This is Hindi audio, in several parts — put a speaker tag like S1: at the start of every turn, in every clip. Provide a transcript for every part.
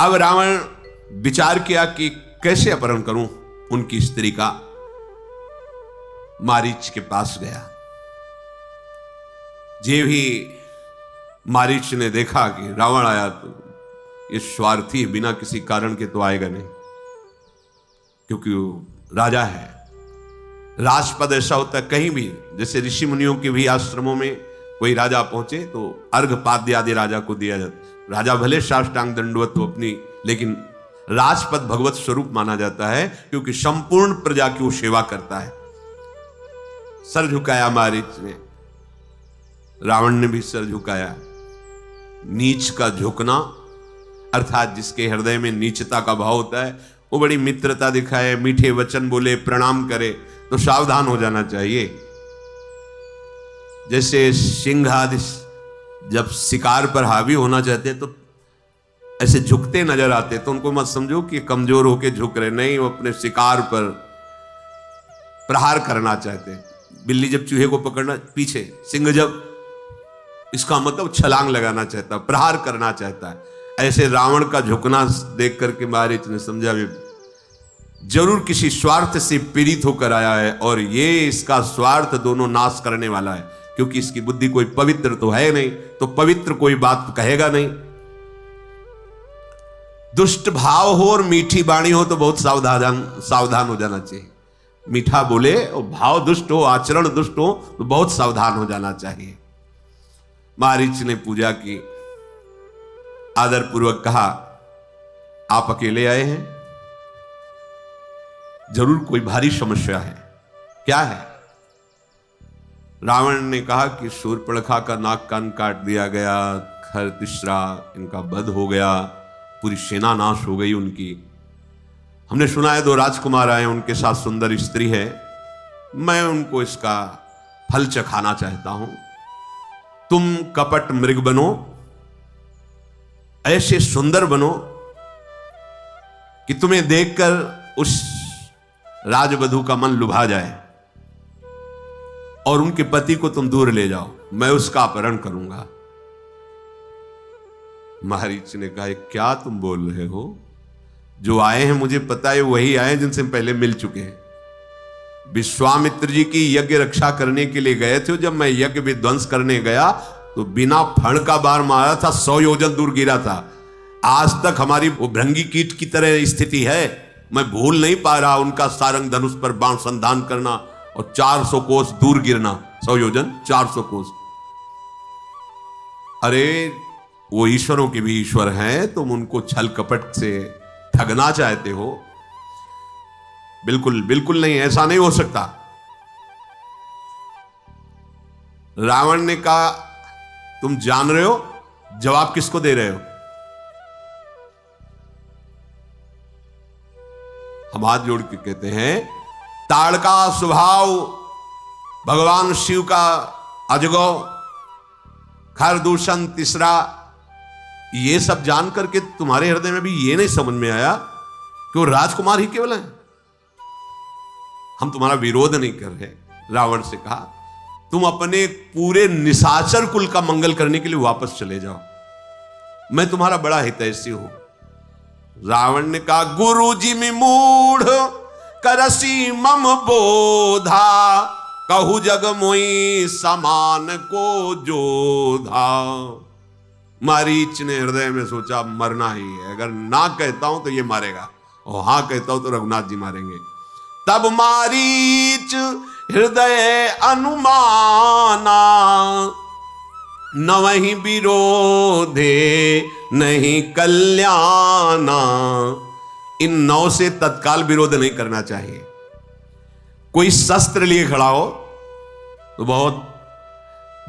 S1: अब रावण विचार किया कि कैसे अपहरण करूं उनकी स्त्री का। मारीच के पास गया। जे भी मारीच ने देखा कि रावण आया तो ये स्वार्थी बिना किसी कारण के तो आएगा नहीं, क्योंकि वो राजा है। राजपद ऐसा होता है कहीं भी, जैसे ऋषि मुनियों के भी आश्रमों में कोई राजा पहुंचे तो अर्घपाद्य आदि राजा को दिया जाता। राजा भले साष्टांग दंडवत हो अपनी, लेकिन राजपद भगवत स्वरूप माना जाता है, क्योंकि संपूर्ण प्रजा की वो सेवा करता है। सर झुकाया मारीच ने, रावण ने भी सर झुकाया। नीच का झुकना अर्थात जिसके हृदय में नीचता का भाव होता है, वो बड़ी मित्रता दिखाए, मीठे वचन बोले, प्रणाम करे तो सावधान हो जाना चाहिए। जैसे सिंह आदि जब शिकार पर हावी होना चाहते हैं तो ऐसे झुकते नजर आते, तो उनको मत समझो कि कमजोर होके झुक रहे, नहीं, वो अपने शिकार पर प्रहार करना चाहते हैं। बिल्ली जब चूहे को पकड़ना पीछे, सिंह जब, इसका मतलब छलांग लगाना चाहता, प्रहार करना चाहता है। ऐसे रावण का झुकना देख करके मारीच ने समझा भी जरूर किसी स्वार्थ से पीड़ित होकर आया है, और ये इसका स्वार्थ दोनों नाश करने वाला है, क्योंकि इसकी बुद्धि कोई पवित्र तो है नहीं, तो पवित्र कोई बात कहेगा नहीं। दुष्ट भाव हो और मीठी वाणी हो तो बहुत सावधान हो जाना चाहिए। मीठा बोले और भाव दुष्ट हो, आचरण दुष्ट हो तो बहुत सावधान हो जाना चाहिए। मारीच ने पूजा की, आदर पूर्वक कहा, आप अकेले आए हैं? जरूर कोई भारी समस्या है, क्या है? रावण ने कहा कि शूर्पणखा का नाक कान काट दिया गया, खरतिश्रा इनका वध हो गया, पूरी सेना नाश हो गई उनकी। हमने सुना है 2 राजकुमार आए, उनके साथ सुंदर स्त्री है, मैं उनको इसका फल चखाना चाहता हूं। तुम कपट मृग बनो, ऐसे सुंदर बनो कि तुम्हें देखकर उस राजवधू का मन लुभा जाए और उनके पति को तुम दूर ले जाओ, मैं उसका अपहरण करूंगा। मारीच ने कहा, क्या तुम बोल रहे हो? जो आए हैं मुझे पता है वही आए जिनसे पहले मिल चुके हैं। विश्वामित्र जी की यज्ञ रक्षा करने के लिए गए थे, जब मैं यज्ञ विध्वंस करने गया तो बिना फण का बार मारा था, 100 योजन दूर गिरा था। आज तक हमारी वो भृंगी कीट की तरह स्थिति है, मैं भूल नहीं पा रहा उनका सारंग धनुष पर बाण संधान करना और 400 कोस दूर गिरना, 100 योजन 400 कोस। अरे वो ईश्वरों के भी ईश्वर हैं, तुम उनको छल कपट से ठगना चाहते हो? बिल्कुल बिल्कुल नहीं, ऐसा नहीं हो सकता। रावण ने कहा, तुम जान रहे हो जवाब किसको दे रहे हो? हम हाथ जोड़ के कहते हैं, ताड़का स्वभाव भगवान शिव का अजगौ, खरदूषण तीसरा, ये सब जान करके तुम्हारे हृदय में भी ये नहीं समझ में आया कि वो राजकुमार ही केवल हैं। हम तुम्हारा विरोध नहीं कर रहे। रावण से कहा, तुम अपने पूरे निशाचर कुल का मंगल करने के लिए वापस चले जाओ, मैं तुम्हारा बड़ा हितैषी हूं। रावण ने कहा, गुरु जी में मूढ़ करसी मम बोधा, कहु जग मोई समान को जोधा। मारीच ने हृदय में सोचा, मरना ही है, अगर ना कहता हूं तो ये मारेगा, और हां कहता हूं तो रघुनाथ जी मारेंगे। तब मारीच हृदय अनुमाना, न वही विरोधे नहीं कल्याणा। इन 9 से तत्काल विरोध नहीं करना चाहिए। कोई शस्त्र लिए खड़ा हो तो बहुत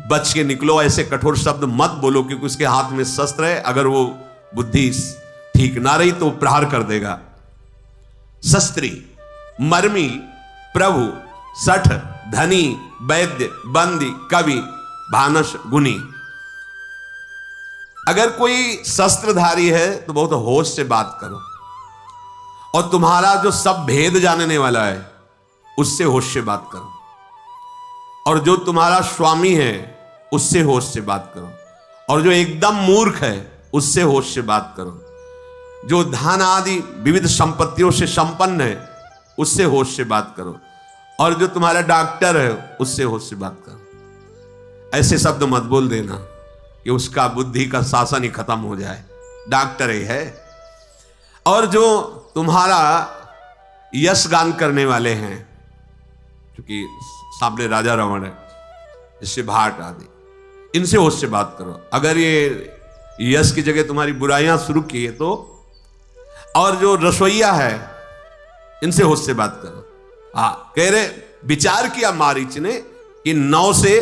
S1: बच के निकलो, ऐसे कठोर शब्द मत बोलो, क्योंकि उसके हाथ में शस्त्र है, अगर वो बुद्धि ठीक ना रही तो प्रहार कर देगा। शस्त्री, मर्मी, प्रभु, सठ, धनी, वैद्य, बंदी, कवि, भानस, गुनी। अगर कोई शस्त्रधारी है तो बहुत होश से बात करो, और तुम्हारा जो सब भेद जानने वाला है उससे होश से बात करो, और जो तुम्हारा स्वामी है उससे होश से बात करो, और जो एकदम मूर्ख है उससे होश से बात करो। जो धन आदि विविध संपत्तियों से संपन्न है उससे होश से बात करो, और जो तुम्हारा डॉक्टर है उससे होश से बात करो। ऐसे शब्द मत बोल देना कि उसका बुद्धि का शासन ही खत्म हो जाए, डॉक्टर ही है। और जो तुम्हारा यश गान करने वाले हैं, क्योंकि सामने राजा रावण है, इससे भाट आदि, इनसे होश से बात करो। अगर ये यश की जगह तुम्हारी बुराइयां शुरू की है तो, और जो रसोईया है इनसे होश से बात करो। कह रहे विचार किया मारीच ने कि 9 से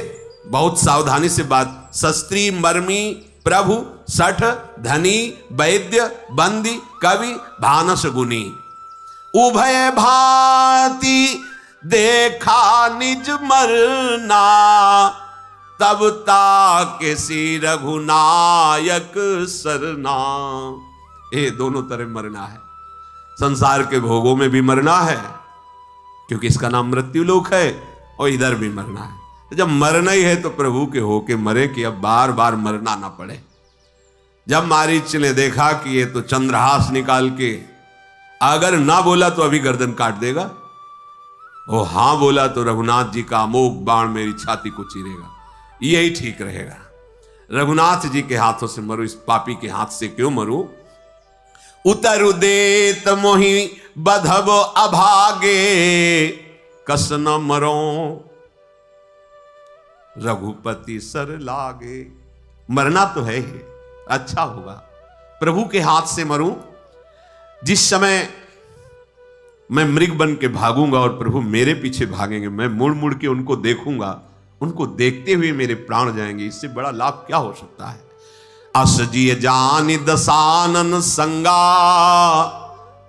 S1: बहुत सावधानी से बात, शस्त्री मर्मी प्रभु सठ धनी वैद्य बंदी कवि भानस गुनी, उभय भांति देखा निज मरना, तब ताके सी रघुनायक सरना। ये दोनों तरह मरना है, संसार के भोगों में भी मरना है क्योंकि इसका नाम मृत्यु लोक है, और इधर भी मरना है। तो जब मरना ही है तो प्रभु के होके मरे कि अब बार बार मरना ना पड़े। जब मारीच ने देखा कि ये तो चंद्रहास निकाल के अगर ना बोला तो अभी गर्दन काट देगा, वो हां बोला तो रघुनाथ जी का अमोघ बाण मेरी छाती को चीरेगा, यही ठीक रहेगा। रघुनाथ जी के हाथों से मरूं, इस पापी के हाथ से क्यों मरूं। उतरु देत मोहि बधब अभागे, कस न मरो रघुपति सर लागे। मरना तो है ही, अच्छा होगा प्रभु के हाथ से मरूं। जिस समय मैं मृग बन के भागूंगा और प्रभु मेरे पीछे भागेंगे, मैं मुड़ मुड़ के उनको देखूंगा, उनको देखते हुए मेरे प्राण जाएंगे, इससे बड़ा लाभ क्या हो सकता है। असजिय जान दसानन संगा,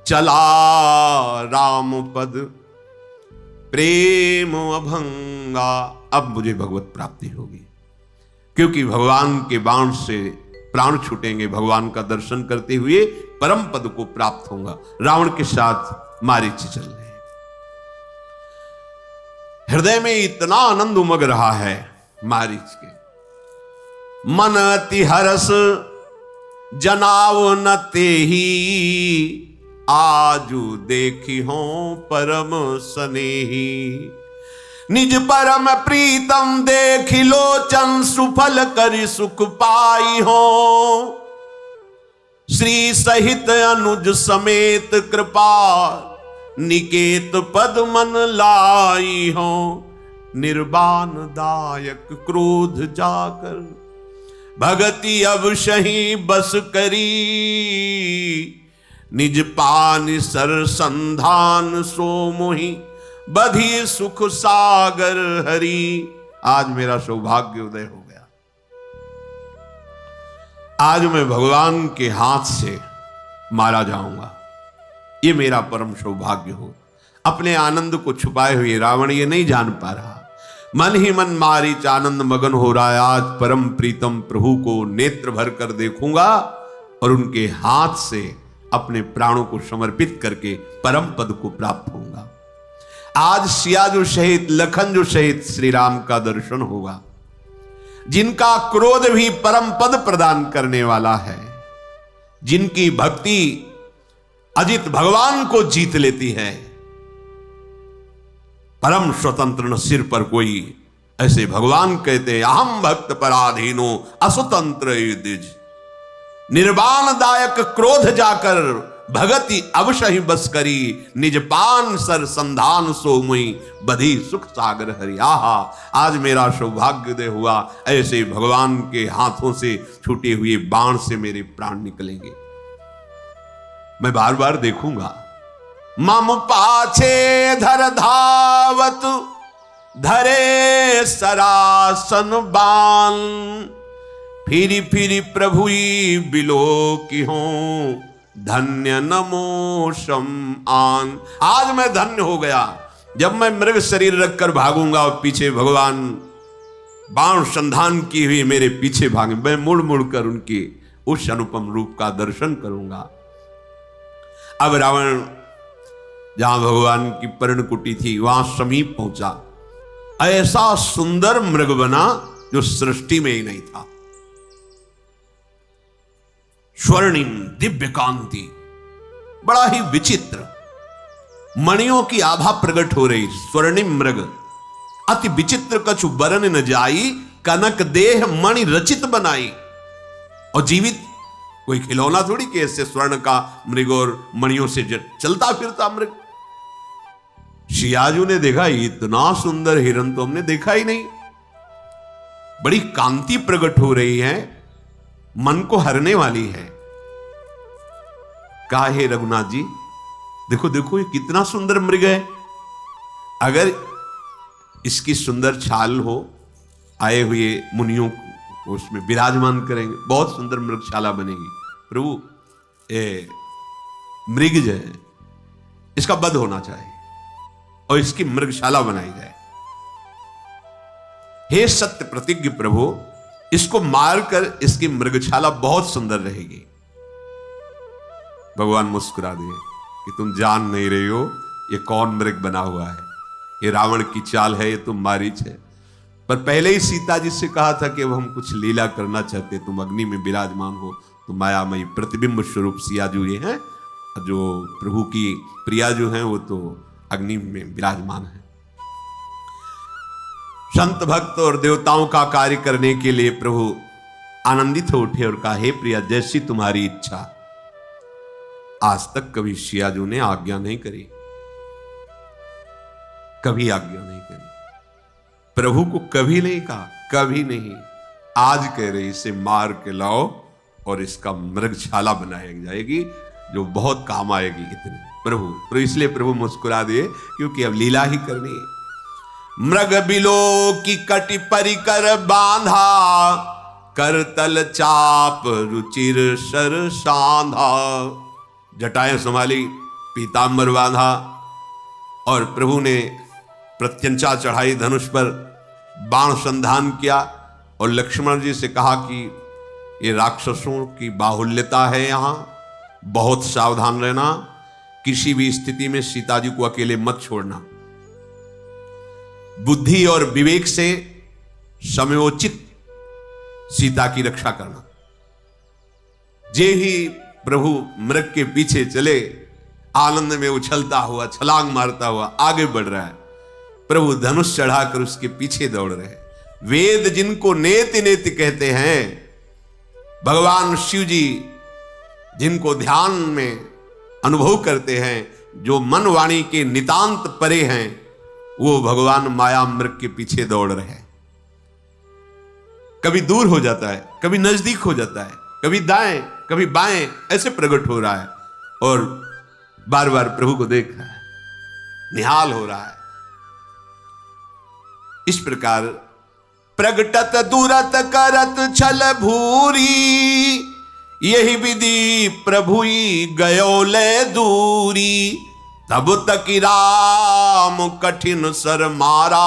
S1: चला राम पद प्रेम अभंगा। अब मुझे भगवत प्राप्ति होगी, क्योंकि भगवान के बाण से प्राण छूटेंगे, भगवान का दर्शन करते हुए परम पद को प्राप्त होगा। रावण के साथ मारीच चल रहे, हृदय में इतना आनंद उमग रहा है मारीच के, मन अति हरस जनाव न तेहि, आजू देखी हो परम स्नेही। निज परम प्रीतम देखि लोचन, सुफल करि सुख पाई हो। श्री सहित अनुज समेत कृपा, निकेत पद मन लाई हो। निर्वाण दायक क्रोध जाकर, भगति अवशही बस करी। निज पान सर संधान सो मोहि, बधी सुख सागर हरि। आज मेरा सौभाग्य उदय हो गया, आज मैं भगवान के हाथ से मारा जाऊंगा, ये मेरा परम सौभाग्य हो। अपने आनंद को छुपाए हुए रावण ये नहीं जान पा रहा, मन ही मन मारीच आनंद मगन हो रहा है। आज परम प्रीतम प्रभु को नेत्र भर कर देखूंगा और उनके हाथ से अपने प्राणों को समर्पित करके परम पद को प्राप्त होऊंगा। आज सिया जो शहीद, लखन जो शहीद, श्री राम का दर्शन होगा, जिनका क्रोध भी परम पद प्रदान करने वाला है, जिनकी भक्ति अजित भगवान को जीत लेती है। परम स्वतंत्र न सिर पर कोई, ऐसे भगवान कहते अहम भक्त पराधीनो असुतंत्र द्विज। निर्वाण दायक क्रोध जाकर, भगति अवशहि बस करी। निज पान सर संधान सो मुई, बधी सुख सागर हरि। आहा, आज मेरा सौभाग्योदय हुआ, ऐसे भगवान के हाथों से छूटे हुए बाण से मेरे प्राण निकलेंगे। मैं बार बार देखूंगा। मम पाछे धर धावत, धरे सरासन बान। फिरी फिरी प्रभुई बिलो की हूं, धन्य नमो शम आन। आज मैं धन्य हो गया, जब मैं मृग शरीर रखकर भागूंगा और पीछे भगवान बाण संधान की हुई मेरे पीछे भागे, मैं मुड़ मुड़ कर उनके उस अनुपम रूप का दर्शन करूंगा। अब रावण जहां भगवान की पर्णकुटी थी वहां समीप पहुंचा। ऐसा सुंदर मृग बना जो सृष्टि में ही नहीं था। स्वर्णिम दिव्य कांति, बड़ा ही विचित्र, मणियों की आभा प्रकट हो रही, स्वर्णिम मृग अति विचित्र कछु बरन न जाई, कनक देह मणि रचित बनाई। और जीवित कोई खिलौना थोड़ी कि ऐसे स्वर्ण का मृग और मणियों से चलता फिरता मृग। शियाजू ने देखा इतना सुंदर हिरन तो हमने देखा ही नहीं, बड़ी कांति प्रकट हो रही है, मन को हरने वाली है। कहा हे रघुनाथ जी, देखो देखो ये कितना सुंदर मृग है, अगर इसकी सुंदर छाल हो, आए हुए मुनियों को उसमें विराजमान करेंगे, बहुत सुंदर मृगशाला बनेगी। प्रभु ये मृग जो है इसका वध होना चाहिए और इसकी मृगशाला बनाई जाए। हे सत्य प्रतिज्ञ प्रभु, इसको मारकर इसकी मृगशाला बहुत सुंदर रहेगी। भगवान मुस्कुरा दिए कि तुम जान नहीं रही हो ये कौन मृग बना हुआ है, ये रावण की चाल है, ये तो मारीच है। पर पहले ही सीता जी से कहा था कि हम कुछ लीला करना चाहते, तुम अग्नि में विराजमान हो, तो मायामयी प्रतिबिंब स्वरूप सियाजू ये हैं, जो प्रभु की प्रिया जो हैं वो तो अग्नि में विराजमान है। संत भक्त और देवताओं का कार्य करने के लिए प्रभु आनंदित हो उठे और कहा हे प्रिया, जैसी तुम्हारी इच्छा। आज तक कभी सियाजू ने आज्ञा नहीं करी, कभी आज्ञा नहीं करी, प्रभु को कभी नहीं कहा, कभी नहीं। आज कह रहे इसे मार के लाओ और इसका मृगशाला बनाई जाएगी जो बहुत काम आएगी। इतने प्रभु इसलिए प्रभु मुस्कुरा दिए क्योंकि अब लीला ही करनी है। मृग बिलो की कटि परिकर बांधा, करतल चाप रुचिर सर सांधा। जटाएं संभाली, पीतांबर बांधा और प्रभु ने प्रत्यंचा चढ़ाई, धनुष पर बाण संधान किया और लक्ष्मण जी से कहा कि ये राक्षसों की बाहुल्यता है, यहां बहुत सावधान रहना, किसी भी स्थिति में सीता जी को अकेले मत छोड़ना, बुद्धि और विवेक से समयोचित सीता की रक्षा करना। जे ही प्रभु मृग के पीछे चले, आनंद में उछलता हुआ, छलांग मारता हुआ आगे बढ़ रहा है। प्रभु धनुष चढ़ाकर उसके पीछे दौड़ रहे हैं। वेद जिनको नेति नेति कहते हैं, भगवान शिव जी जिनको ध्यान में अनुभव करते हैं, जो मन वाणी के नितांत परे हैं, वो भगवान माया मृग के पीछे दौड़ रहे हैं। कभी दूर हो जाता है, कभी नजदीक हो जाता है, कभी दाएं कभी बाएं, ऐसे प्रकट हो रहा है और बार बार प्रभु को देख रहा है, निहाल हो रहा है। इस प्रकार प्रगटत दूरत करत छल भूरी, यही विधि प्रभु गयो ले दूरी। तब तक राम कठिन सर मारा,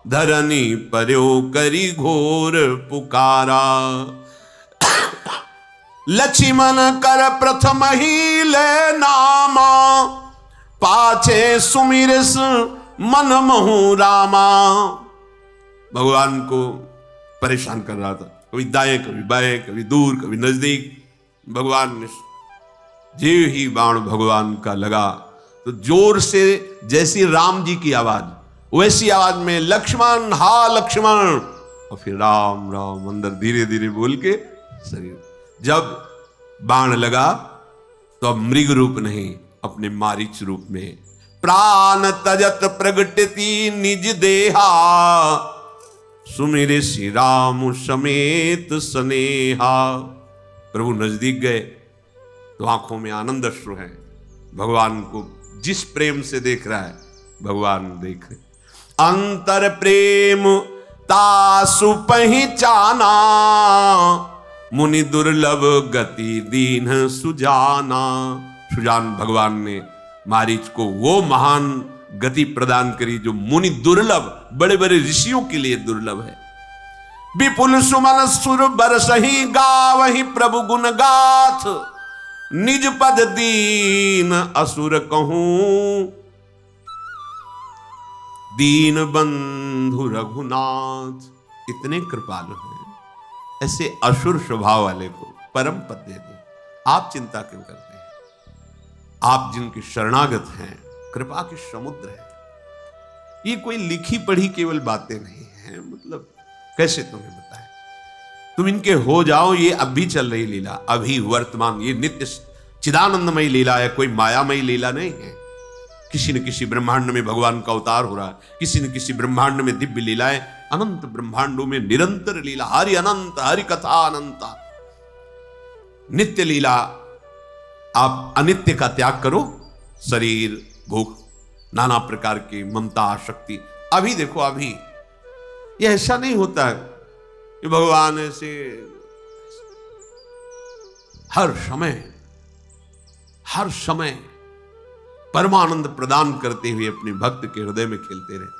S1: धरनी पर्यो करी घोर पुकारा। लक्ष्मण कर प्रथम ही ले नामा, पाछे सुमिरस मन महु रामा। भगवान को परेशान कर रहा था, कभी दाएं कभी बाएं, कभी दूर कभी नजदीक। भगवान ने जीव ही बाण भगवान का लगा तो जोर से जैसी राम जी की आवाज, वैसी आवाज में लक्ष्मण हा लक्ष्मण, और फिर राम राम अंदर धीरे धीरे बोल के शरीर। जब बाण लगा तो अब मृग रूप नहीं, अपने मारीच रूप में प्राण तजत प्रगटती निज देहा, सुमिरे श्री राम समेत स्नेहा। प्रभु नजदीक गए तो आंखों में आनंद अश्रु है। भगवान को जिस प्रेम से देख रहा है, भगवान देख रहे। अंतर प्रेम तासु पहचाना, मुनि दुर्लभ गति दीन सुजाना। सुजान भगवान ने मारीच को वो महान गति प्रदान करी जो मुनि दुर्लभ, बड़े बड़े ऋषियों के लिए दुर्लभ है। विपुल सुमन सुर बरसही गावही प्रभु गुण गाथ, निज पद दीन असुर कहूं, दीन बंधु रघुनाथ। इतने कृपालु हैं, ऐसे असुर स्वभाव वाले को परम पद दे दे। आप चिंता क्यों करते हैं? आप जिनके शरणागत हैं, कृपा के समुद्र है। ये कोई लिखी पढ़ी केवल बातें नहीं है, मतलब कैसे तुम्हें बताएं, तुम इनके हो जाओ। ये अब भी चल रही लीला, अभी वर्तमान, ये नित्य चिदानंदमयी लीला है, कोई मायामयी लीला नहीं है। किसी न किसी ब्रह्मांड में भगवान का अवतार हो रहा है, किसी न किसी ब्रह्मांड में दिव्य लीलाएं, अनंत ब्रह्मांडों में निरंतर लीला, हरि अनंत, हरि कथा अनंता, नित्य लीला। आप अनित्य का त्याग करो, शरीर, भूख, नाना प्रकार की ममता, आसक्ति। अभी देखो, अभी ये ऐसा नहीं होता है कि भगवान ऐसे हर समय परमानंद प्रदान करते हुए अपने भक्त के हृदय में खेलते रहते हैं,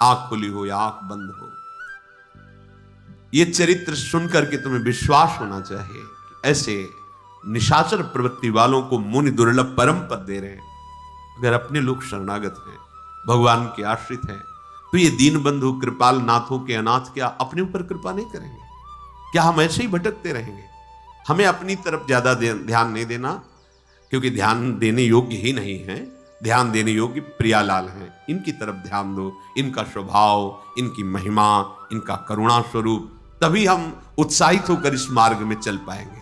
S1: आंख खुली हो या आंख बंद हो। ये चरित्र सुनकर के तुम्हें विश्वास होना चाहिए कि ऐसे निशाचर प्रवृत्ति वालों को मुनि दुर्लभ परम पद दे रहे हैं। अगर अपने लोग शरणागत हैं, भगवान के आश्रित हैं, तो ये दीन बंधु कृपाल नाथों के अनाथ क्या अपने ऊपर कृपा नहीं करेंगे? क्या हम ऐसे ही भटकते रहेंगे? हमें अपनी तरफ ज्यादा ध्यान नहीं देना, क्योंकि ध्यान देने योग्य ही नहीं है। ध्यान देने योग्य प्रियालाल हैं, इनकी तरफ ध्यान दो, इनका स्वभाव, इनकी महिमा, इनका करुणा स्वरूप, तभी हम उत्साहित होकर इस मार्ग में चल पाएंगे।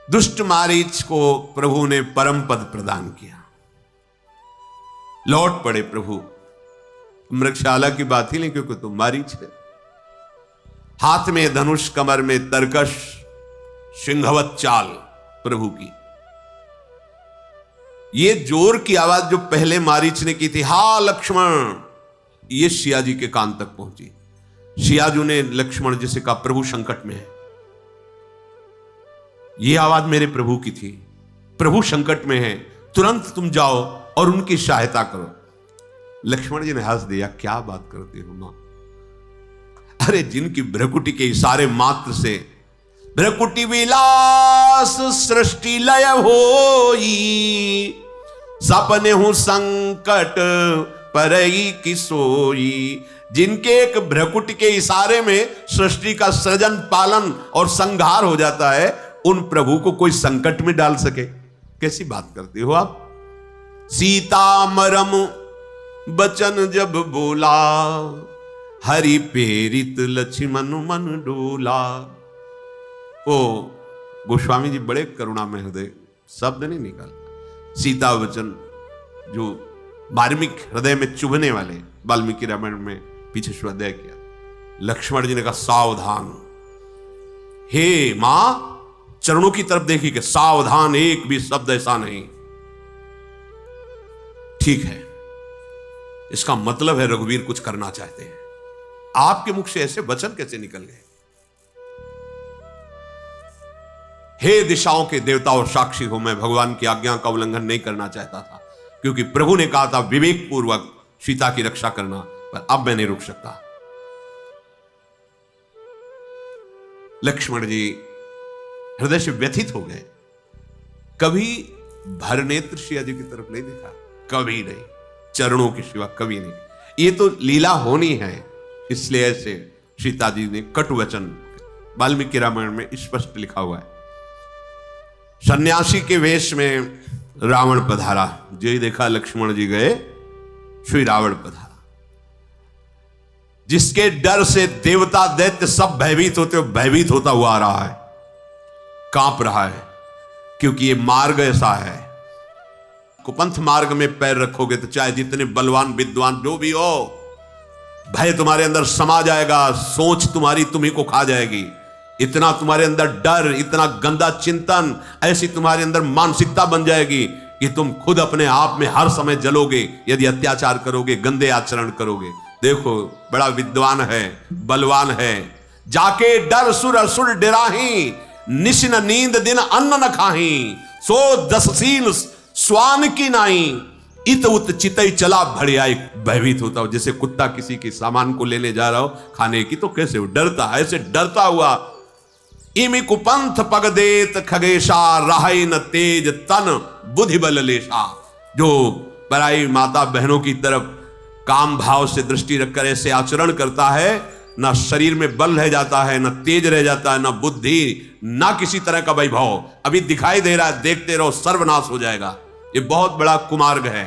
S1: दुष्ट मारीच को प्रभु ने परम पद प्रदान किया। लौट पड़े प्रभु, मृगशाला की बात ही नहीं, क्योंकि तुम मारीच है। हाथ में धनुष, कमर में तरकश, सिंहवत चाल प्रभु की। ये जोर की आवाज जो पहले मारीच ने की थी, हा लक्ष्मण, ये सिया जी के कान तक पहुंची। सिया जी ने लक्ष्मण जी से कहा, प्रभु संकट में है। ये आवाज मेरे प्रभु की थी, प्रभु संकट में है, तुरंत तुम जाओ और उनकी सहायता करो। लक्ष्मण जी ने हंस दिया, क्या बात करते हो मां? अरे जिनकी भ्रकुटी के इशारे मात्र से भ्रकुटी विलास सृष्टि लय होई, सपने हूं संकट परई की सोई। जिनके एक भ्रकुटी के इशारे में सृष्टि का सृजन, पालन और संहार हो जाता है, उन प्रभु को कोई संकट में डाल सके? कैसी बात करते हो आप? सीता मरम बचन जब बोला, हरि प्रेरित लक्ष्मण मन डोला। ओ गोस्वामी जी बड़े करुणा में हृदय, शब्द नहीं निकाल। सीता वचन जो वाल्मीकि हृदय में चुभने वाले, वाल्मीकि रामायण में पीछे स्वाध्याय किया। लक्ष्मण जी ने कहा, सावधान, हे मां, चरणों की तरफ देखी कि सावधान, एक भी शब्द ऐसा नहीं। ठीक है, इसका मतलब है रघुवीर कुछ करना चाहते हैं। आपके मुख से ऐसे वचन कैसे निकल गए? हे दिशाओं के देवता और साक्षी हो, मैं भगवान की आज्ञा का उल्लंघन नहीं करना चाहता था, क्योंकि प्रभु ने कहा था विवेक पूर्वक सीता की रक्षा करना, पर अब मैं नहीं रुक सकता। लक्ष्मण जी हृदय से व्यथित हो गए। कभी भरनेत्र सिया जी की तरफ नहीं देखा, कभी नहीं, चरणों के सिवा कभी नहीं। ये तो लीला होनी है, इसलिए ऐसे सीता जी ने कटु वचन, वाल्मीकि रामायण में स्पष्ट लिखा हुआ है। सन्यासी के वेश में रावण पधारा, जो ही देखा लक्ष्मण जी गए, श्री रावण पधारा। जिसके डर से देवता दैत्य सब भयभीत होते हो, भयभीत होता हुआ आ रहा है, कांप रहा है, क्योंकि ये मार्ग ऐसा है। कुपंथ मार्ग में पैर रखोगे तो चाहे जितने बलवान विद्वान जो भी हो, भय तुम्हारे अंदर समा जाएगा, सोच तुम्हारी तुम्ही को खा जाएगी। इतना तुम्हारे अंदर डर, इतना गंदा चिंतन, ऐसी तुम्हारे अंदर मानसिकता बन जाएगी कि तुम खुद अपने आप में हर समय जलोगे यदि अत्याचार करोगे, गंदे आचरण करोगे। देखो बड़ा विद्वान है, बलवान है, जाके डर सुर असुर डराही, निशिन नींद दिन अन्न न खाही, सो दससील स्वान की नाई, इत उत चितई चला भड़ियाई। भयभीत होता हो, जैसे कुत्ता किसी के सामान को लेने जा रहा हो खाने की, तो कैसे हो, डरता है, ऐसे डरता हुआ। इमि कुपंथ पग देत खगेशा, राहई न तेज तन बुद्धि बल लेशा। जो पराई माता बहनों की तरफ काम भाव से दृष्टि रखकर ऐसे आचरण करता है, ना शरीर में बल रह जाता है, ना तेज रह जाता है, ना बुद्धि, ना किसी तरह का वैभव अभी दिखाई दे रहा है, देखते रहो सर्वनाश हो जाएगा। ये बहुत बड़ा कुमार्ग है।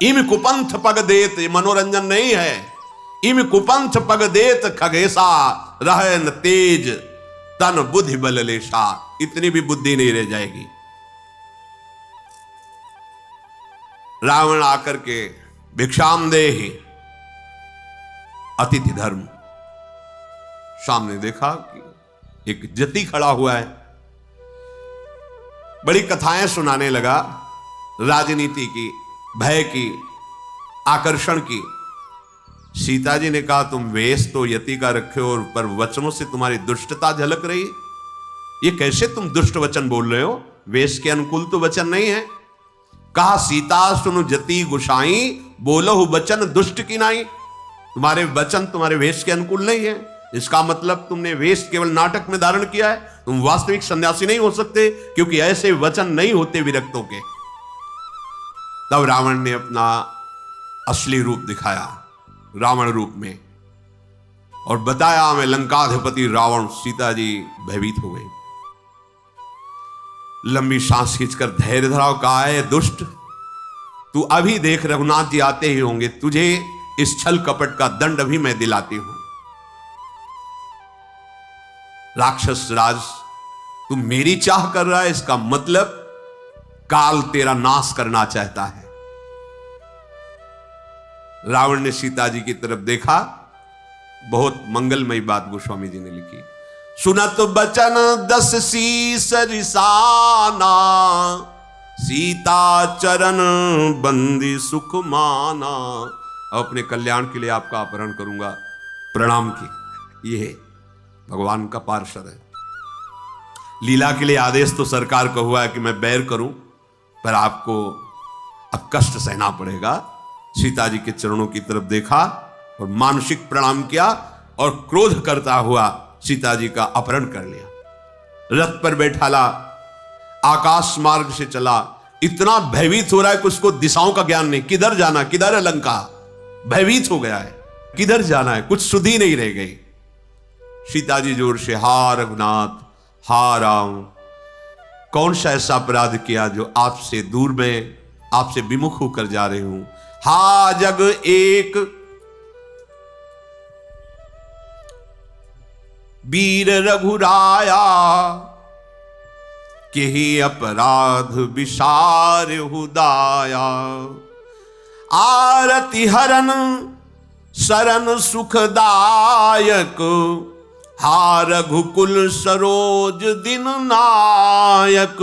S1: इम कुपंथ पग देत, ये मनोरंजन नहीं है। इम कुपंथ पग देत खगेसा, रह न तेज तन बुद्धि बल लेशा। इतनी भी बुद्धि नहीं रह जाएगी। रावण आकर के भिक्षाम देहि, अतिथि धर्म, सामने देखा कि एक जति खड़ा हुआ है, बड़ी कथाएं सुनाने लगा, राजनीति की, भय की, आकर्षण की। सीता जी ने कहा तुम वेश तो यति का रखे हो, पर वचनों से तुम्हारी दुष्टता झलक रही। ये कैसे तुम दुष्ट वचन बोल रहे हो? वेश के अनुकूल तो वचन नहीं है। कहा सीता सुनु जति गुसाई, बोलहु वचन दुष्ट की नाई। तुम्हारे वचन तुम्हारे वेश के अनुकूल नहीं है। इसका मतलब तुमने वेश केवल नाटक में धारण किया है। तुम वास्तविक सन्यासी नहीं हो सकते, क्योंकि ऐसे वचन नहीं होते विरक्तों के। तब रावण ने अपना असली रूप दिखाया, रावण रूप में, और बताया मैं लंकाधिपति रावण। सीता जी भयभीत हो गई, लंबी सांस खींचकर धैर्य धराओ। कहा है दुष्ट, तू अभी देख रघुनाथ जी आते ही होंगे, तुझे इस छल कपट का दंड भी मैं दिलाती हूं। राक्षस राज, तू मेरी चाह कर रहा है, इसका मतलब काल तेरा नाश करना चाहता है। रावण ने सीता जी की तरफ देखा। बहुत मंगलमयी बात गोस्वामी जी ने लिखी। सुनत बचन दस शीस रिसाना, सीता चरण बंदी सुख माना। अपने कल्याण के लिए आपका अपहरण करूंगा, प्रणाम की। ये भगवान का पार्षद है। लीला के लिए आदेश तो सरकार का हुआ है कि मैं बैर करूं, पर आपको अब कष्ट सहना पड़ेगा। सीता जी के चरणों की तरफ देखा और मानसिक प्रणाम किया, और क्रोध करता हुआ सीता जी का अपहरण कर लिया। रथ पर बैठाला, आकाश मार्ग से चला। इतना भयभीत हो रहा है कि उसको दिशाओं का ज्ञान नहीं, किधर जाना, किधर है लंका। भयभीत हो गया है, किधर जाना है, कुछ सुधि नहीं रह गई। सीता जी जोर से हा रघुनाथ, हा राम, कौन सा ऐसा अपराध किया जो आपसे दूर में, आपसे विमुख होकर जा रही हूं। हा जग एक वीर रघुराया, केहि अपराध विसार हुदाया। आरति हरन शरण सुखदायक, हा रघुकुल सरोज दिन नायक।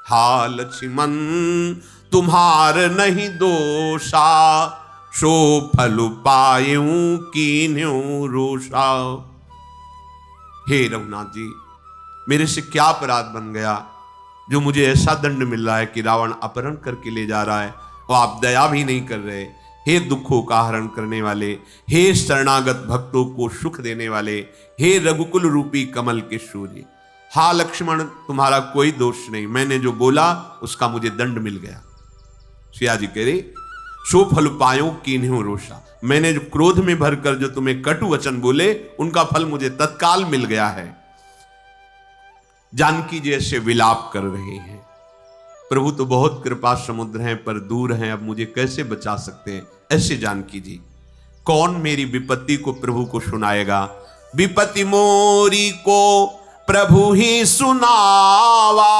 S1: हा लक्ष्मण तुम्हार नहीं दोषा, सो फल पायूं कीन्हूं रोषा। हे रघुनाथ जी, मेरे से क्या अपराध बन गया जो मुझे ऐसा दंड मिल रहा है कि रावण अपहरण करके ले जा रहा है और आप दया भी नहीं कर रहे। हे दुखों का हरण करने वाले, हे शरणागत भक्तों को सुख देने वाले, हे रघुकुल रूपी कमल के सूर्य। हा लक्ष्मण, तुम्हारा कोई दोष नहीं, मैंने जो बोला उसका मुझे दंड मिल गया। सिया जी कह रहे सो फल पायो कीन्हूं रोषा, मैंने जो क्रोध में भरकर जो तुम्हें कटु वचन बोले उनका फल मुझे तत्काल मिल गया है। जानकी जैसे विलाप कर रहे हैं, प्रभु तो बहुत कृपा समुद्र हैं पर दूर हैं, अब मुझे कैसे बचा सकते हैं। ऐसे जानकी जी, कौन मेरी विपत्ति को प्रभु को सुनाएगा। विपत्ति मोरी को प्रभु ही सुनावा,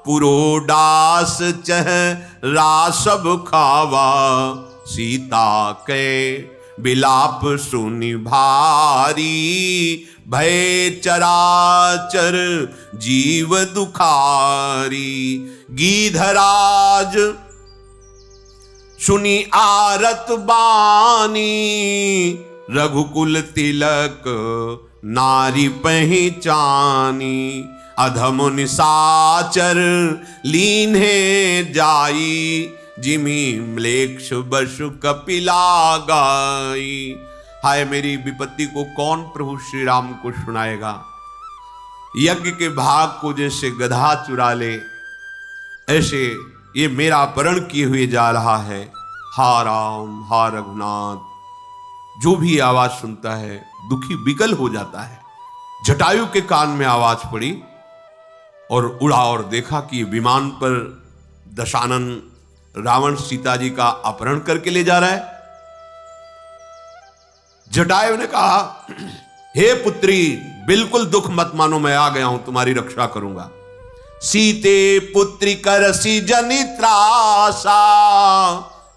S1: पुरोडास चेहरा सब खावा। सीता के विलाप सुनि भारी, भय चराचर जीव दुखारी। गीधराज सुनि आरत बानी, रघुकुल तिलक नारी पहचानी। अधम निशाचर लीन्हे जाई, जिमी म्लेच्छ बसु कपिला गाई। हाय, मेरी विपत्ति को कौन प्रभु श्री राम को सुनाएगा। यज्ञ के भाग को जैसे गधा चुरा ले, ऐसे ये मेरा अपहरण किए हुए जा रहा है। हा राम, हा रघुनाथ, जो भी आवाज सुनता है दुखी विकल हो जाता है। जटायु के कान में आवाज पड़ी और उड़ा और देखा कि विमान पर दशानन रावण सीता जी का अपहरण करके ले जा रहा है। जटायु ने कहा, हे पुत्री, बिल्कुल दुख मत मानो, मैं आ गया हूं, तुम्हारी रक्षा करूंगा। सीते पुत्री करसी जनि त्रासा,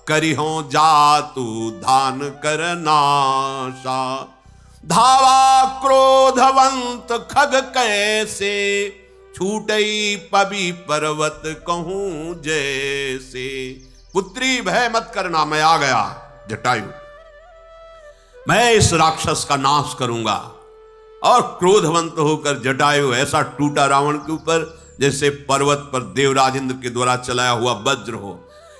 S1: करिहो जातु धान कर नाशा। धावा क्रोधवंत खग कैसे, छूटई पबी पर्वत कहूं जैसे। पुत्री भय मत करना, मैं आ गया जटायु, मैं इस राक्षस का नाश करूंगा। और क्रोधवंत होकर जटायु ऐसा टूटा रावण के ऊपर जैसे पर्वत पर देवराज इंद्र के द्वारा चलाया हुआ वज्र हो।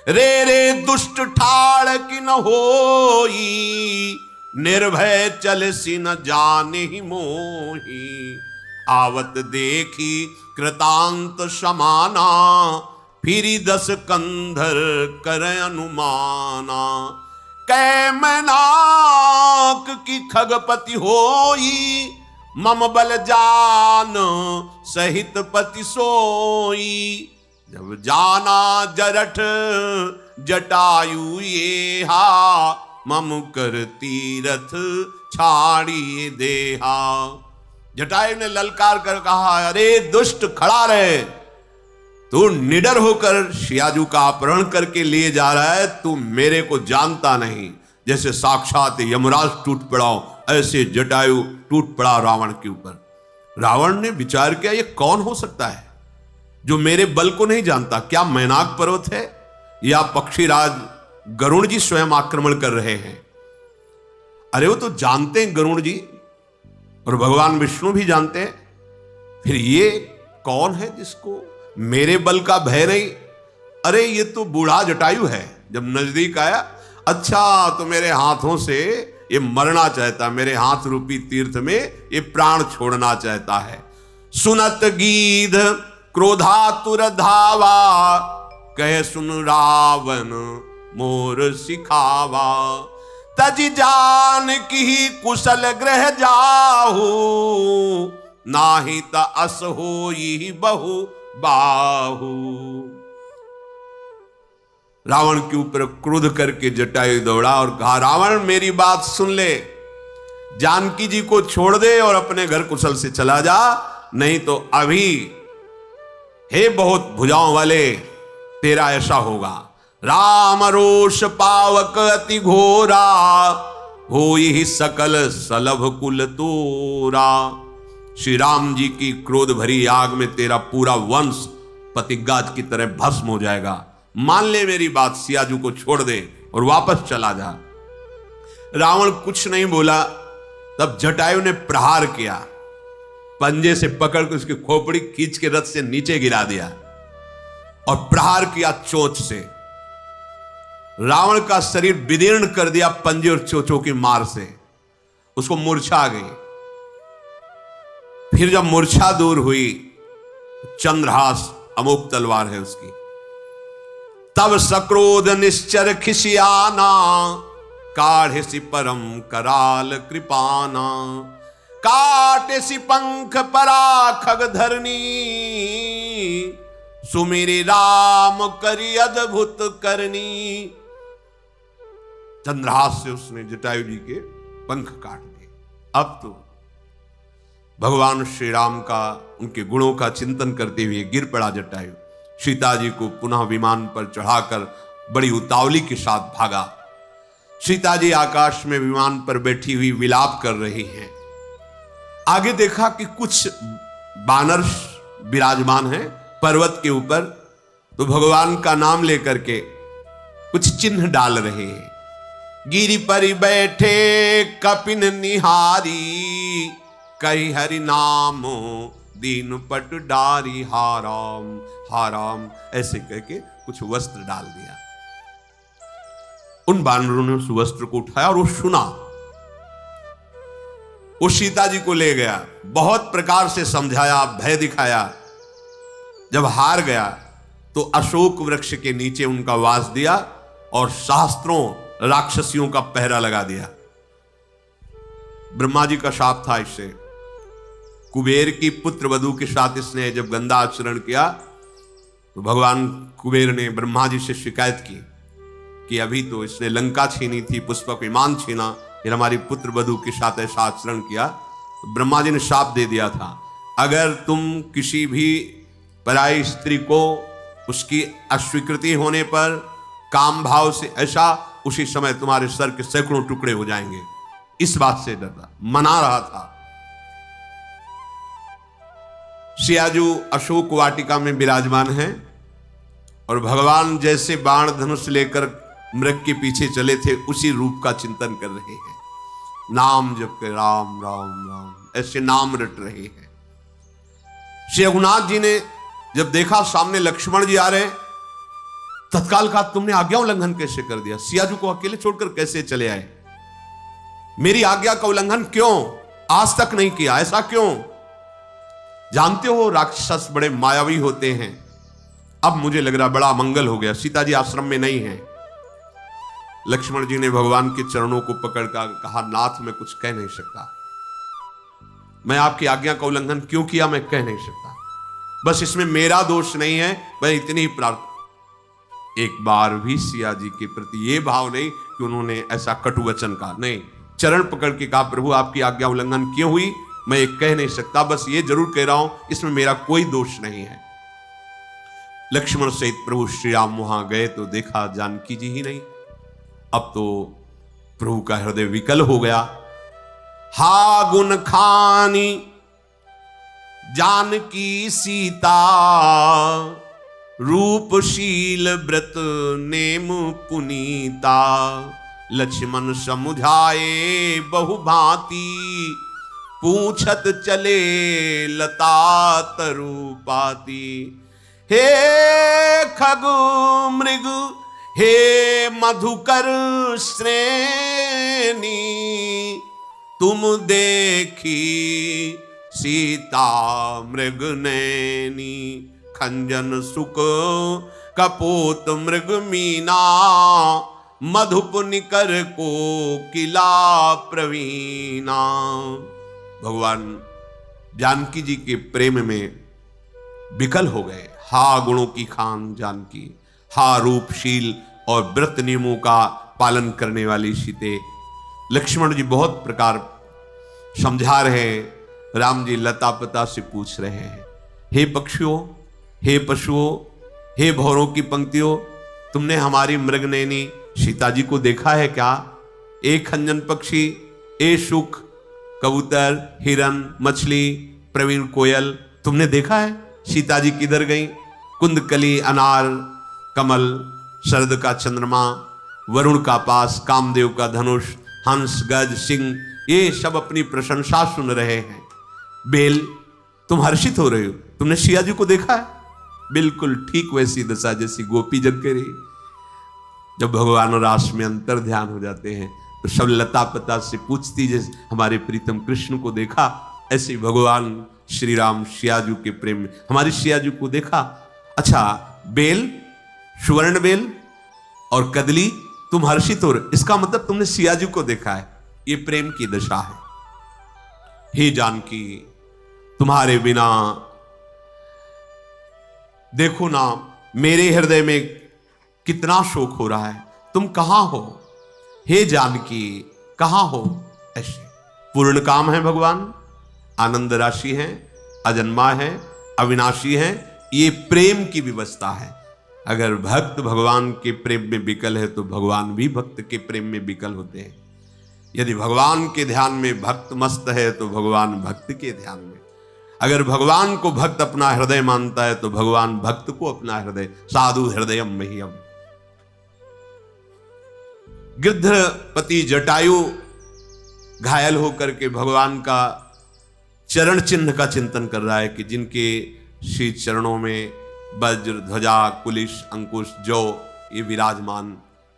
S1: रे रे दुष्ट ठाड़ की न होई, निर्भय चलसी न जाने ही मोही। आवत देखी कृतांत समाना, फिरी 10 कंधर करे अनुमाना। कै मैनाक की खगपति होई, मम बल जान सहित पति सोई। जब जाना जरठ जटायु ये हा, मम कर तीरथ छाड़ी देहा। जटायु ने ललकार कर कहा, अरे दुष्ट खड़ा रहे, तू निडर होकर शियाजू का अपहरण करके लिए जा रहा है, तू मेरे को जानता नहीं। जैसे साक्षात यमराज टूट पड़ा ऐसे जटायु टूट पड़ा रावण के ऊपर। रावण ने विचार किया, ये कौन हो सकता है जो मेरे बल को नहीं जानता? क्या मैनाक पर्वत है या पक्षीराज गरुड़ जी स्वयं आक्रमण कर रहे हैं? अरे वो तो जानते हैं गरुड़ जी, और भगवान विष्णु भी जानते हैं, फिर ये कौन है जिसको मेरे बल का भय नहीं? अरे ये तो बूढ़ा जटायु है। जब नजदीक आया, अच्छा तो मेरे हाथों से ये मरना चाहता, मेरे हाथ रूपी तीर्थ में ये प्राण छोड़ना चाहता है। सुनत गीध क्रोधातुर धावा, कहे सुन रावण मोर सिखावा। तज जान की कुशल ग्रह जाहू, नाही त अस होई बहु बाहू। रावण के ऊपर क्रोध करके जटायु दौड़ा और कहा, रावण मेरी बात सुन ले, जानकी जी को छोड़ दे और अपने घर कुशल से चला जा, नहीं तो अभी हे बहुत भुजाओं वाले तेरा ऐसा होगा। राम रोष पावक अति घोरा, होई ही सकल सलभ कुल तोरा। श्री राम जी की क्रोध भरी आग में तेरा पूरा वंश पतिगाज की तरह भस्म हो जाएगा। मान ले मेरी बात, सियाजू को छोड़ दे और वापस चला जा। रावण कुछ नहीं बोला। तब जटायु ने प्रहार किया, पंजे से पकड़ के उसकी खोपड़ी खींच के रथ से नीचे गिरा दिया और प्रहार किया चोंच से। रावण का शरीर विदीर्ण कर दिया पंजे और चोंचों की मार से, उसको मूर्छा आ गई। फिर जब मूर्छा दूर हुई, चंद्रहास अमोघ तलवार है उसकी, तब सक्रोध निश्चर खिसियाना, काढ़े सी परम कराल कृपाना। काटे सी पंख परा खग धरनी, सुमिरी राम करी अद्भुत करनी। चंद्रहास से उसने जटायु जी के पंख काट दिए। अब तो भगवान श्री राम का, उनके गुणों का चिंतन करते हुए गिर पड़ा जटायु। सीता जी को पुनः विमान पर चढ़ाकर बड़ी उतावली के साथ भागा। सीता जी आकाश में विमान पर बैठी हुई विलाप कर रही हैं। आगे देखा कि कुछ बानर विराजमान हैं पर्वत के ऊपर, तो भगवान का नाम लेकर के कुछ चिन्ह डाल रहे हैं। गिरि पर बैठे कपिन निहारी, कही हरि नाम दीन पट डारी। हाराम हाराम ऐसे करके कुछ वस्त्र डाल दिया। उन बानरों ने उस वस्त्र को उठाया और वो सुना। वो सीता जी को ले गया, बहुत प्रकार से समझाया, भय दिखाया। जब हार गया तो अशोक वृक्ष के नीचे उनका वास दिया और सहस्त्रों राक्षसियों का पहरा लगा दिया। ब्रह्मा जी का शाप था इससे। कुबेर की पुत्र वधू के साथ इसने जब गंदा आचरण किया तो भगवान कुबेर ने ब्रह्मा जी से शिकायत की कि अभी तो इसने लंका छीनी थी, पुष्पक विमान छीना, फिर हमारी पुत्र वधू के साथ ऐसा आचरण किया। तो ब्रह्मा जी ने शाप दे दिया था, अगर तुम किसी भी पराई स्त्री को उसकी अस्वीकृति होने पर काम भाव से ऐसा, उसी समय तुम्हारे सर के सैकड़ों टुकड़े हो जाएंगे। इस बात से डरता, मना रहा था। सियाजू अशोक वाटिका में विराजमान है और भगवान जैसे बाण धनुष लेकर मृग के पीछे चले थे उसी रूप का चिंतन कर रहे हैं। नाम जप के राम राम राम ऐसे नाम रट रहे हैं। श्री रघुनाथ जी ने जब देखा सामने लक्ष्मण जी आ रहे, तत्काल कहा तुमने आज्ञा उल्लंघन कैसे कर दिया? सियाजू को अकेले छोड़कर कैसे चले आए? मेरी आज्ञा का उल्लंघन क्यों? आज तक नहीं किया, ऐसा क्यों? जानते हो राक्षस बड़े मायावी होते हैं। अब मुझे लग रहा बड़ा मंगल हो गया, सीता जी आश्रम में नहीं है। लक्ष्मण जी ने भगवान के चरणों को पकड़कर कहा, नाथ मैं कुछ कह नहीं सकता, मैं आपकी आज्ञा का उल्लंघन क्यों किया मैं कह नहीं सकता, बस इसमें मेरा दोष नहीं है, मैं इतनी ही प्रार्थना। एक बार भी सिया जी के प्रति ये भाव नहीं कि उन्होंने ऐसा कटु वचन कहा, नहीं, चरण पकड़ के कहा प्रभु आपकी आज्ञा उल्लंघन क्यों हुई मैं ये कह नहीं सकता, बस ये जरूर कह रहा हूं इसमें मेरा कोई दोष नहीं है। लक्ष्मण सहित प्रभु श्री राम वहां गए तो देखा जानकी जी ही नहीं। अब तो प्रभु का हृदय विकल हो गया। हा गुण खानी जानकी सीता, रूपशील व्रत नेम पुनीता, लक्ष्मण समुझाए बहु भांति, पूछत चले लता तरुपाती। हे खगु मृग हे मधुकर श्रेणी, तुम देखी सीता मृग नैनी, खंजन सुख कपोत मृग मीना, मधुप निकर को किला प्रवीणा। भगवान जानकी जी के प्रेम में विकल हो गए। हा गुणों की खान जानकी, हा रूपशील और व्रत नियमों का पालन करने वाली सीते। लक्ष्मण जी बहुत प्रकार समझा रहे हैं। राम जी लता पता से पूछ रहे हैं, हे पक्षियों, हे पशुओं, हे भौरों की पंक्तियों, तुमने हमारी मृगनयनी सीता जी को देखा है क्या? एक खंजन पक्षी, ए शुक, कबूतर, हिरन, मछली, प्रवीण कोयल, तुमने देखा है सीता जी किधर गई? कुंदकली, अनार, कमल, शरद का चंद्रमा, वरुण का पास, कामदेव का धनुष, हंस, गज, सिंह, ये सब अपनी प्रशंसा सुन रहे हैं। बेल, तुम हर्षित हो रहे हो, तुमने सिया जी को देखा है? बिल्कुल ठीक वैसी दशा जैसी गोपी जन के रही। जब भगवान रास में अंतर ध्यान हो जाते हैं तो सब लता पता से पूछती, जैसे हमारे प्रीतम कृष्ण को देखा, ऐसे ही भगवान श्री राम सियाजू के प्रेम में हमारी सियाजू को देखा। अच्छा, बेल, सुवर्ण बेल और कदली, तुम हर्षित हो रहे, इसका मतलब तुमने सियाजू को देखा है। ये प्रेम की दशा है। हे जानकी, तुम्हारे बिना देखो ना मेरे हृदय में कितना शोक हो रहा है, तुम कहां हो? हे जानकी कहां हो? ऐसे पूर्ण काम है भगवान, आनंद राशि है, अजन्मा है, अविनाशी है। ये प्रेम की व्यवस्था है। अगर भक्त भगवान के प्रेम में विकल है तो भगवान भी भक्त के प्रेम में विकल होते हैं। यदि भगवान के ध्यान में भक्त मस्त है तो भगवान भक्त के ध्यान में, अगर भगवान को भक्त अपना हृदय मानता है तो भगवान भक्त को अपना हृदय, साधु हृदयम मह्यम। गिद्धपति जटायु घायल होकर के भगवान का चरण चिन्ह का चिंतन कर रहा है कि जिनके श्री चरणों में वज्र, ध्वजा, कुलिश, अंकुश, जौ ये विराजमान,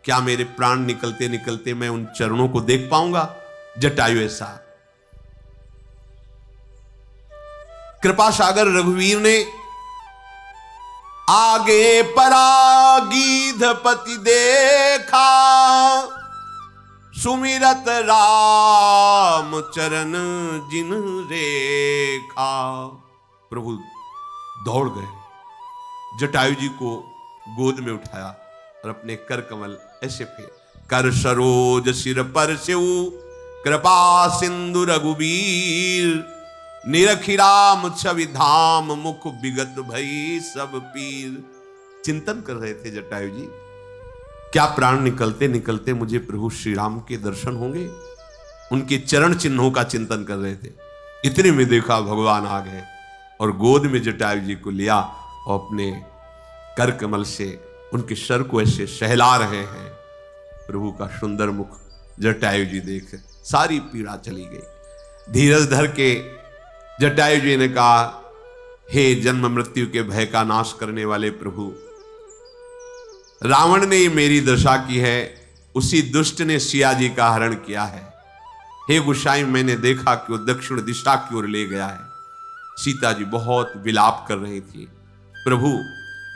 S1: क्या मेरे प्राण निकलते निकलते मैं उन चरणों को देख पाऊंगा? जटायु ऐसा। कृपा सागर रघुवीर ने आगे परा गिद्धपति देखा, सुमिरत राम चरण जिन रेखा। प्रभु दौड़ गए, जटायु जी को गोद में उठाया और अपने कर कमल ऐसे फेर, कर सरोज सिर पर सेऊ कृपा सिंधु रघुबीर, निरखि राम छवि धाम मुख विगत भई सब पीर। चिंतन कर रहे थे जटायु जी, क्या प्राण निकलते निकलते मुझे प्रभु श्री राम के दर्शन होंगे। उनके चरण चिन्हों का चिंतन कर रहे थे। इतने में देखा भगवान आ गए और गोद में जटायु जी को लिया और अपने कर कमल से उनके सर को ऐसे सहला रहे हैं। प्रभु का सुंदर मुख जटायु जी देख सारी पीड़ा चली गई। धीरज धर के जटायु जी ने कहा, हे जन्म मृत्यु के भय का नाश करने वाले प्रभु, रावण ने मेरी दशा की है, उसी दुष्ट ने सिया जी का हरण किया है। हे गोसाई, मैंने देखा कि वो दक्षिण दिशा की ओर ले गया है। सीता जी बहुत विलाप कर रही थी। प्रभु,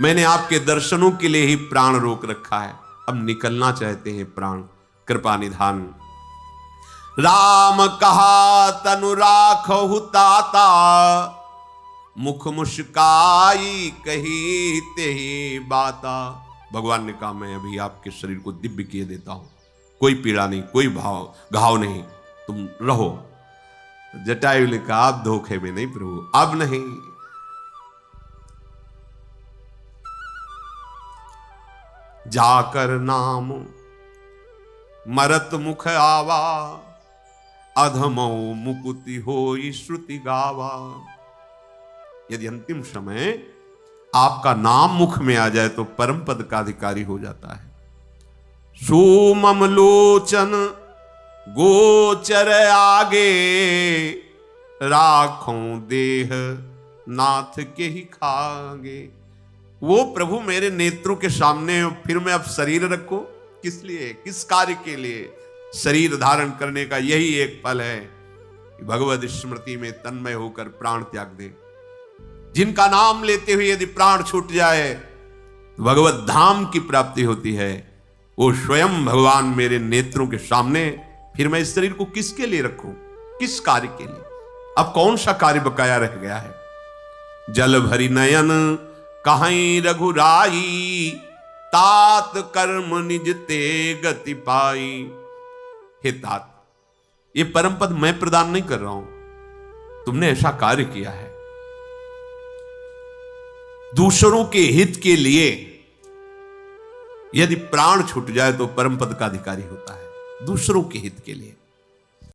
S1: मैंने आपके दर्शनों के लिए ही प्राण रोक रखा है, अब निकलना चाहते हैं प्राण, कृपा निधान। राम कहा तनु राखहु ताता, मुख मुस्काई कही तेहि बाता। भगवान ने कहा, मैं अभी आपके शरीर को दिव्य किए देता हूं, कोई पीड़ा नहीं, कोई घाव नहीं, तुम रहो। जटायु ने कहा, आप धोखे में नहीं प्रभु, अब नहीं। जाकर नाम मरत मुख आवा, अधमो मुकुति होई श्रुति गावा। यदि अंतिम समय आपका नाम मुख में आ जाए तो परम पद का अधिकारी हो जाता है। सुमम लोचन गोचर आगे, राखों देह नाथ के ही खागे। वो प्रभु मेरे नेत्रों के सामने फिर मैं अब शरीर रखूं, किस लिए, किस कार्य के लिए? शरीर धारण करने का यही एक फल है कि भगवत स्मृति में तन्मय होकर प्राण त्याग दे। जिनका नाम लेते हुए यदि प्राण छूट जाए तो भगवत धाम की प्राप्ति होती है। वो स्वयं भगवान मेरे नेत्रों के सामने, फिर मैं इस शरीर को किसके लिए रखूं, किस कार्य के लिए? अब कौन सा कार्य बकाया रह गया है? जल भरी नयन कहीं रघुराई, तात कर्म निज ते गति पाई। हे तात, ये परम पद मैं प्रदान नहीं कर रहा हूं, तुमने ऐसा कार्य किया है। दूसरों के हित के लिए यदि प्राण छूट जाए तो परम पद का अधिकारी होता है, दूसरों के हित के लिए।